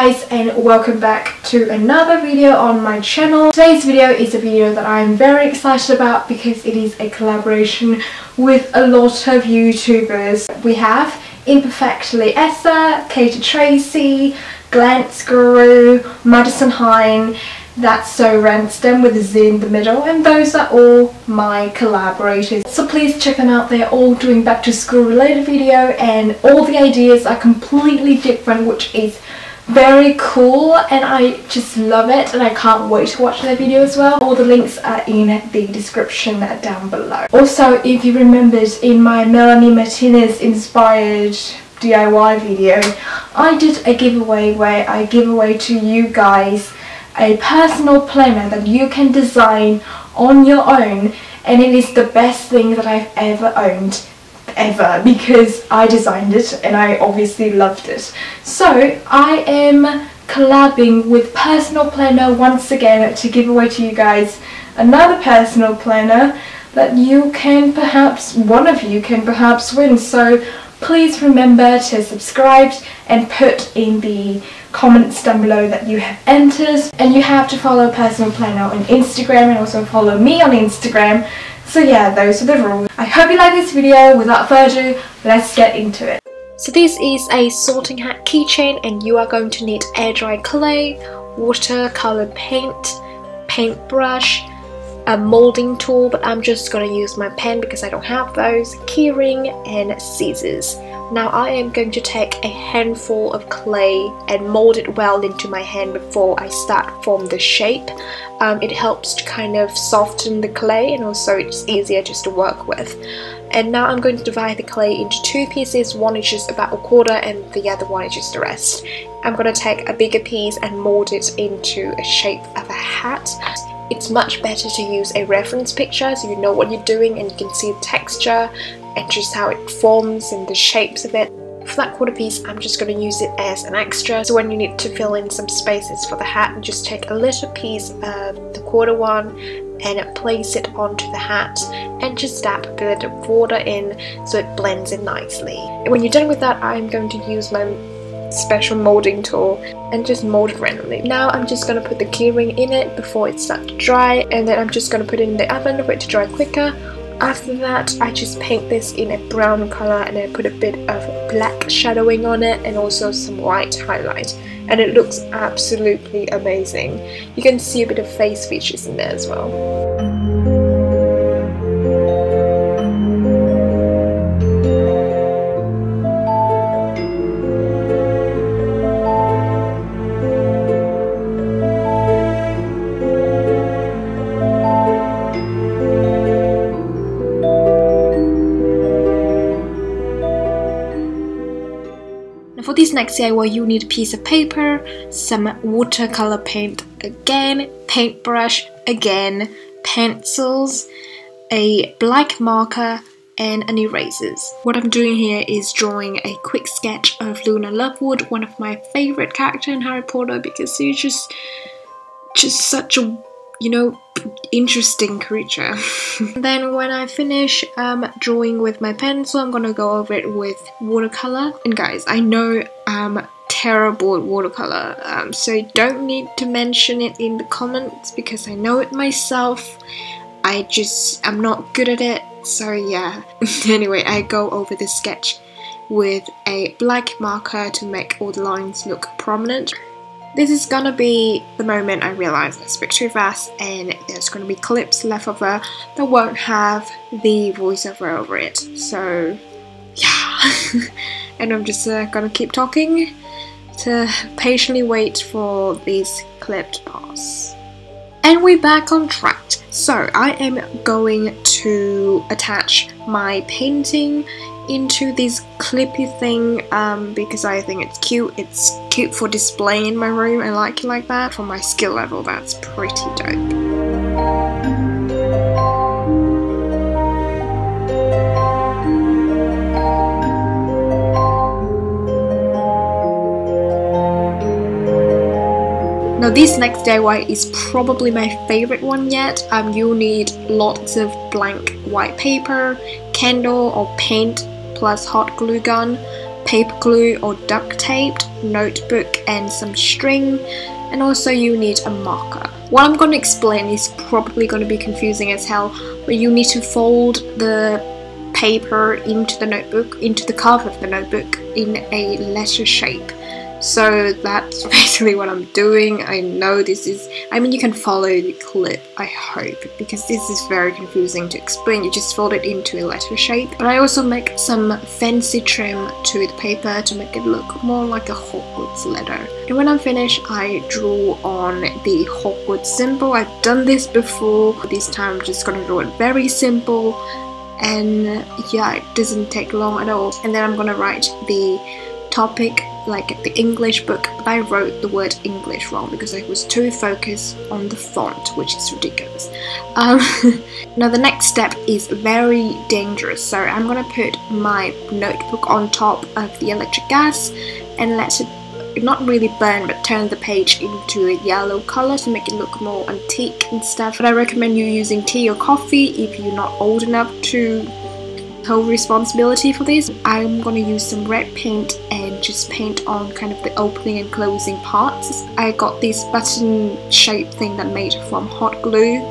guys, and welcome back to another video on my channel. Today's video is a video that I'm very excited about because it is a collaboration with a lot of YouTubers. We have Imperfectly Essa, Katie Tracy, Glance Guru, Madison Hine, That's So Ransdom with a Z in the middle, and those are all my collaborators. So please check them out. They're all doing back to school related video and all the ideas are completely different, which is very cool, and I just love it and I can't wait to watch their video as well. All the links are in the description down below. Also, if you remembered in my Melanie Martinez inspired DIY video, I did a giveaway where I give away to you guys a personal planner that you can design on your own, and it is the best thing that I've ever owned. Because I designed it and I obviously loved it. So I am collabing with Personal Planner once again to give away to you guys another personal planner that you can perhaps, one of you can perhaps win. So please remember to subscribe and put in the comments down below that you have entered, and you have to follow Personal Planner on Instagram and also follow me on Instagram. So yeah, those are the rules. I hope you like this video. Without further ado, let's get into it. So this is a sorting hat keychain, and you are going to need air dry clay, watercolor paint, paintbrush, a molding tool, but I'm just going to use my pen because I don't have those, keyring and scissors. Now I am going to take a handful of clay and mold it well into my hand before I start from the shape. It helps to kind of soften the clay, and also it's easier just to work with. And now I'm going to divide the clay into two pieces. One is just about a quarter and the other one is just the rest. I'm going to take a bigger piece and mold it into a shape of a hat. It's much better to use a reference picture so you know what you're doing and you can see the texture and just how it forms and the shapes of it. For that quarter piece, I'm just going to use it as an extra, so when you need to fill in some spaces for the hat, just take a little piece of the quarter one and place it onto the hat and just dab a bit of water in so it blends in nicely. And when you're done with that, I'm going to use my special molding tool and just mold it randomly. Now I'm just going to put the keyring in it before it starts to dry, and then I'm just going to put it in the oven for it to dry quicker. After that, I just paint this in a brown color and I put a bit of black shadowing on it and also some white highlight, and it looks absolutely amazing. You can see a bit of face features in there as well. For this next DIY, you need a piece of paper, some watercolor paint again, paintbrush again, pencils, a black marker, and an erasers. What I'm doing here is drawing a quick sketch of Luna Lovegood, one of my favorite characters in Harry Potter, because she's just such a, you know, interesting creature. Then when I finish drawing with my pencil, I'm gonna go over it with watercolor. And guys, I know I'm terrible at watercolor, so you don't need to mention it in the comments because I know it myself. I'm not good at it, so yeah. Anyway, I go over the sketch with a black marker to make all the lines look prominent. This is gonna be the moment I realize I speak too fast and there's gonna be clips left over that won't have the voiceover over it. So yeah, and I'm just gonna keep talking to patiently wait for these clips to pass. And we're back on track. So I am going to attach my painting into this clippy thing because I think it's cute. It's cute for displaying in my room. I like it like that. For my skill level, that's pretty dope. Now this next DIY is probably my favorite one yet. You'll need lots of blank white paper, candle or paint plus hot glue gun, paper glue or duct taped, notebook and some string, and also you need a marker. What I'm going to explain is probably going to be confusing as hell, but you need to fold the paper into the notebook, into the cover of the notebook in a letter shape. So that's basically what I'm doing. I know this is, I mean, you can follow the clip, I hope, because this is very confusing to explain. You just fold it into a letter shape. But I also make some fancy trim to the paper to make it look more like a Hogwarts letter. And when I'm finished, I drew on the Hogwarts symbol. I've done this before. This time I'm just gonna draw it very simple. And yeah, it doesn't take long at all. And then I'm gonna write the topic like the English book, but I wrote the word English wrong because I was too focused on the font, which is ridiculous. Now the next step is very dangerous, so I'm gonna put my notebook on top of the electric gas and let it not really burn, but turn the page into a yellow color to make it look more antique and stuff. But I recommend you using tea or coffee if you're not old enough to hold responsibility for this. I'm gonna use some red paint and just paint on kind of the opening and closing parts. I got this button shaped thing that made from hot glue,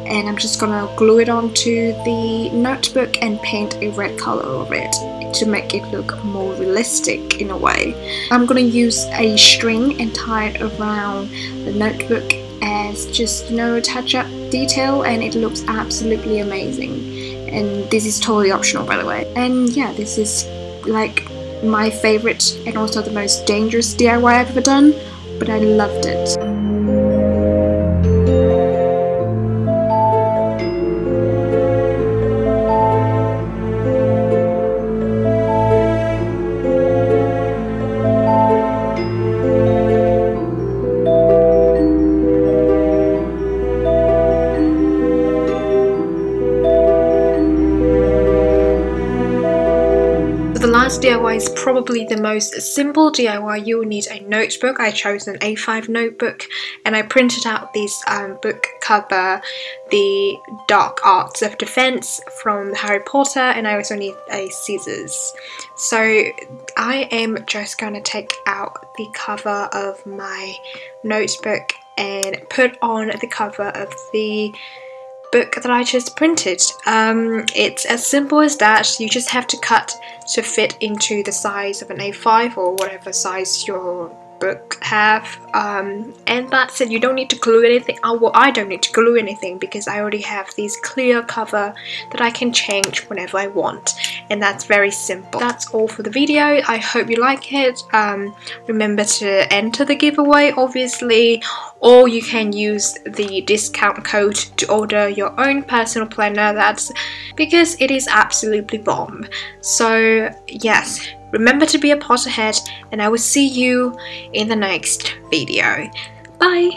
and I'm just gonna glue it onto the notebook and paint a red color over it to make it look more realistic in a way. I'm gonna use a string and tie it around the notebook as just, you know, a touch-up detail, and it looks absolutely amazing. And this is totally optional, by the way. And yeah, this is like my favorite and also the most dangerous DIY I've ever done, but I loved it. DIY is probably the most simple DIY. You will need a notebook. I chose an A5 notebook and I printed out this book cover, The Dark Arts of Defense from Harry Potter, and I also need a scissors. So I am just going to take out the cover of my notebook and put on the cover of the book that I just printed. It's as simple as that. You just have to cut to fit into the size of an A5 or whatever size your book have, and that's it. You don't need to glue anything. Well, I don't need to glue anything because I already have this clear cover that I can change whenever I want, and that's very simple. That's all for the video. I hope you like it. Remember to enter the giveaway, obviously, or you can use the discount code to order your own personal planner. That's because it is absolutely bomb. So yes, remember to be a Potterhead, and I will see you in the next video. Bye!